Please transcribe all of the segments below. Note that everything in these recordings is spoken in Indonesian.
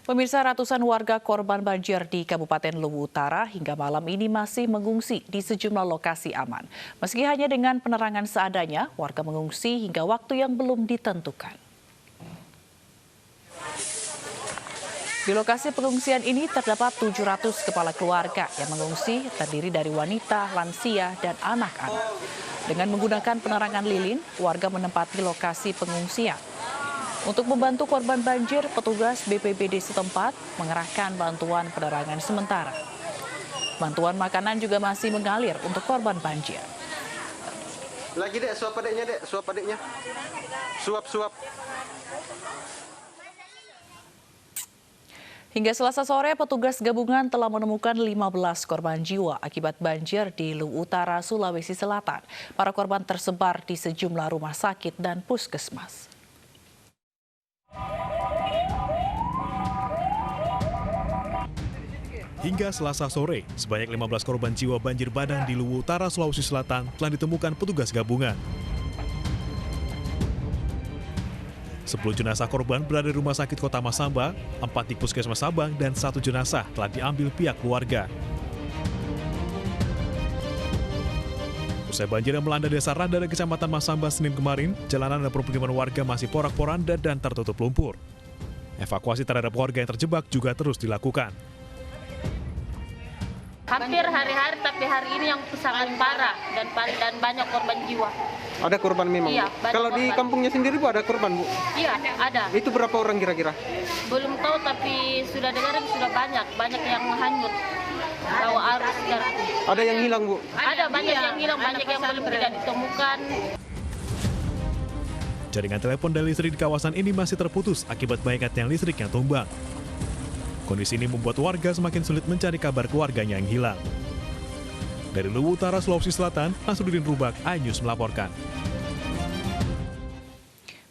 Pemirsa, ratusan warga korban banjir di Kabupaten Luwu Utara hingga malam ini masih mengungsi di sejumlah lokasi aman. Meski hanya dengan penerangan seadanya, warga mengungsi hingga waktu yang belum ditentukan. Di lokasi pengungsian ini terdapat 700 kepala keluarga yang mengungsi terdiri dari wanita, lansia, dan anak-anak. Dengan menggunakan penerangan lilin, warga menempati lokasi pengungsian. Untuk membantu korban banjir, petugas BPBD setempat mengerahkan bantuan penerangan sementara. Bantuan makanan juga masih mengalir untuk korban banjir. Lagi dek, suap adiknya dek, suap adiknya. Suap. Hingga Selasa sore, petugas gabungan telah menemukan 15 korban jiwa akibat banjir di Luwu Utara, Sulawesi Selatan. Para korban tersebar di sejumlah rumah sakit dan puskesmas. Hingga Selasa sore, sebanyak 15 korban jiwa banjir bandang di Luwu Utara, Sulawesi Selatan telah ditemukan petugas gabungan. 10 jenazah korban berada di Rumah Sakit Kota Masamba, 4 di Puskesmas Sabang, dan 1 jenazah telah diambil pihak keluarga. Usai banjir yang melanda Desa Randa dan Kecamatan Masamba Senin kemarin, jalanan dan permukiman warga masih porak-poranda dan tertutup lumpur. Evakuasi terhadap warga yang terjebak juga terus dilakukan. Hampir hari-hari, tapi hari ini yang sangat parah dan banyak korban jiwa. Ada korban memang? Iya, kalau korban. di kampungnya sendiri Bu, ada korban Bu? Iya, ada. Itu berapa orang kira-kira? Belum tahu, tapi sudah dengar sudah banyak yang hanyut. Bawa arus sekarang. Ada yang hilang Bu? Ada banyak yang hilang, banyak yang belum tidak ditemukan. Jaringan telepon dan listrik di kawasan ini masih terputus akibat banyaknya tiang listrik yang tumbang. Kondisi ini membuat warga semakin sulit mencari kabar keluarganya yang hilang. Dari Luwu Utara, Sulawesi Selatan, Nasruddin Rubak, iNews melaporkan.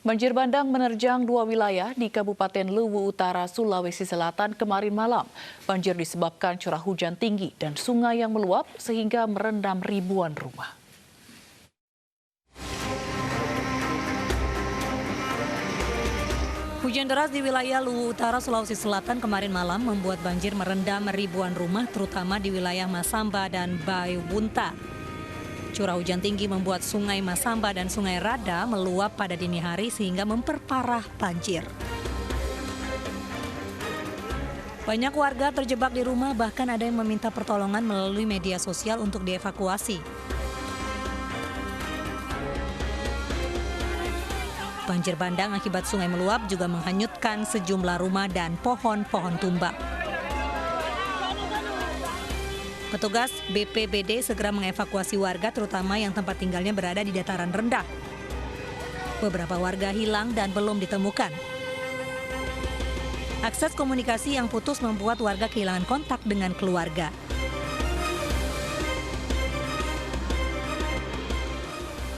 Banjir bandang menerjang 2 wilayah di Kabupaten Luwu Utara, Sulawesi Selatan kemarin malam. Banjir disebabkan curah hujan tinggi dan sungai yang meluap sehingga merendam ribuan rumah. Hujan deras di wilayah Luwu Utara, Sulawesi Selatan kemarin malam membuat banjir merendam ribuan rumah, terutama di wilayah Masamba dan Bayubunta. Curah hujan tinggi membuat sungai Masamba dan sungai Rada meluap pada dini hari sehingga memperparah banjir. Banyak warga terjebak di rumah, bahkan ada yang meminta pertolongan melalui media sosial untuk dievakuasi. Banjir bandang akibat sungai meluap juga menghanyutkan sejumlah rumah dan pohon-pohon tumbang. Petugas BPBD segera mengevakuasi warga, terutama yang tempat tinggalnya berada di dataran rendah. Beberapa warga hilang dan belum ditemukan. Akses komunikasi yang putus membuat warga kehilangan kontak dengan keluarga.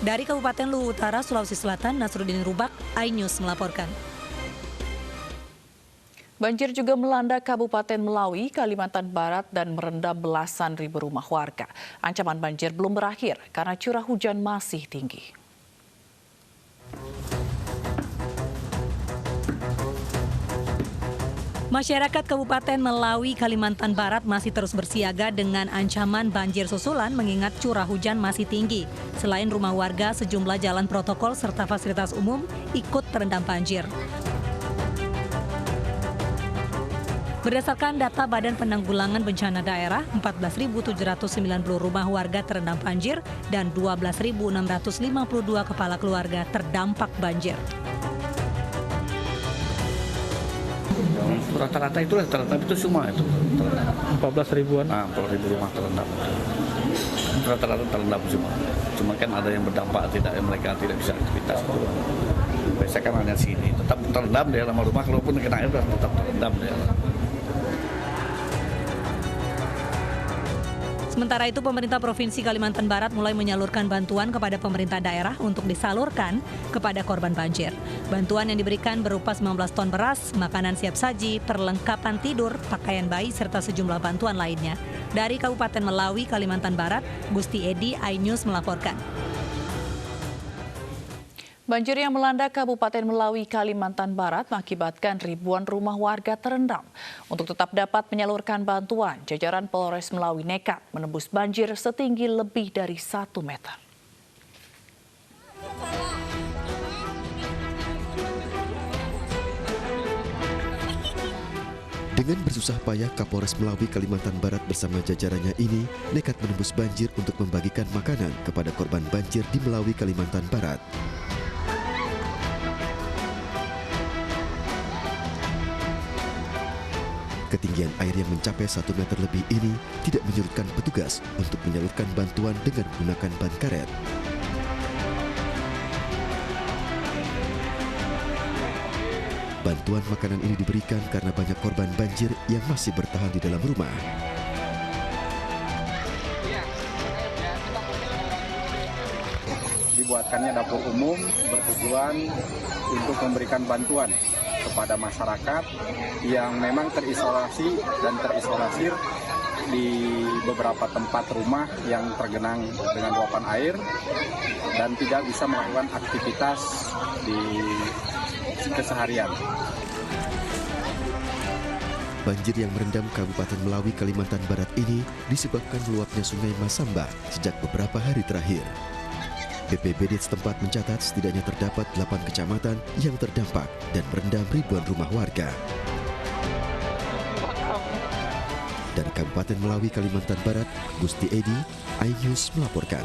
Dari Kabupaten Luwu Utara, Sulawesi Selatan, Nasruddin Rubak, iNews melaporkan. Banjir juga melanda Kabupaten Melawi, Kalimantan Barat dan merendam belasan ribu rumah warga. Ancaman banjir belum berakhir karena curah hujan masih tinggi. Masyarakat Kabupaten Melawi, Kalimantan Barat masih terus bersiaga dengan ancaman banjir susulan mengingat curah hujan masih tinggi. Selain rumah warga, sejumlah jalan protokol serta fasilitas umum ikut terendam banjir. Berdasarkan data Badan Penanggulangan Bencana Daerah, 14.790 rumah warga terendam banjir dan 12.652 kepala keluarga terdampak banjir. Rata-rata itu semua itu terendam. 14 ribuan? 14.000 rumah terendam. Rata-rata terendam semua. Cuma kan ada yang berdampak mereka tidak bisa aktivitas. Biasanya kan hanya sini tetap terendam di dalam rumah, kalaupun kena air tetap terendam di dalam. Sementara itu, pemerintah Provinsi Kalimantan Barat mulai menyalurkan bantuan kepada pemerintah daerah untuk disalurkan kepada korban banjir. Bantuan yang diberikan berupa 19 ton beras, makanan siap saji, perlengkapan tidur, pakaian bayi, serta sejumlah bantuan lainnya. Dari Kabupaten Melawi, Kalimantan Barat, Gusti Edi, iNews melaporkan. Banjir yang melanda Kabupaten Melawi, Kalimantan Barat mengakibatkan ribuan rumah warga terendam. Untuk tetap dapat menyalurkan bantuan, jajaran Polres Melawi nekat menembus banjir setinggi lebih dari 1 meter. Dengan bersusah payah, Kapolres Melawi, Kalimantan Barat bersama jajarannya ini nekat menembus banjir untuk membagikan makanan kepada korban banjir di Melawi, Kalimantan Barat. Ketinggian air yang mencapai 1 meter lebih ini tidak menyurutkan petugas untuk menyalurkan bantuan dengan menggunakan ban karet. Bantuan makanan ini diberikan karena banyak korban banjir yang masih bertahan di dalam rumah. Dibuatkannya dapur umum bertujuan untuk memberikan bantuan kepada masyarakat yang memang terisolasi dan terisolasir di beberapa tempat rumah yang tergenang dengan luapan air dan tidak bisa melakukan aktivitas di keseharian. Banjir yang merendam Kabupaten Melawi, Kalimantan Barat ini disebabkan meluapnya Sungai Masamba sejak beberapa hari terakhir. BPBD setempat mencatat setidaknya terdapat 8 kecamatan yang terdampak dan merendam ribuan rumah warga. Dari Kabupaten Melawi, Kalimantan Barat, Gusti Edi, iNews melaporkan.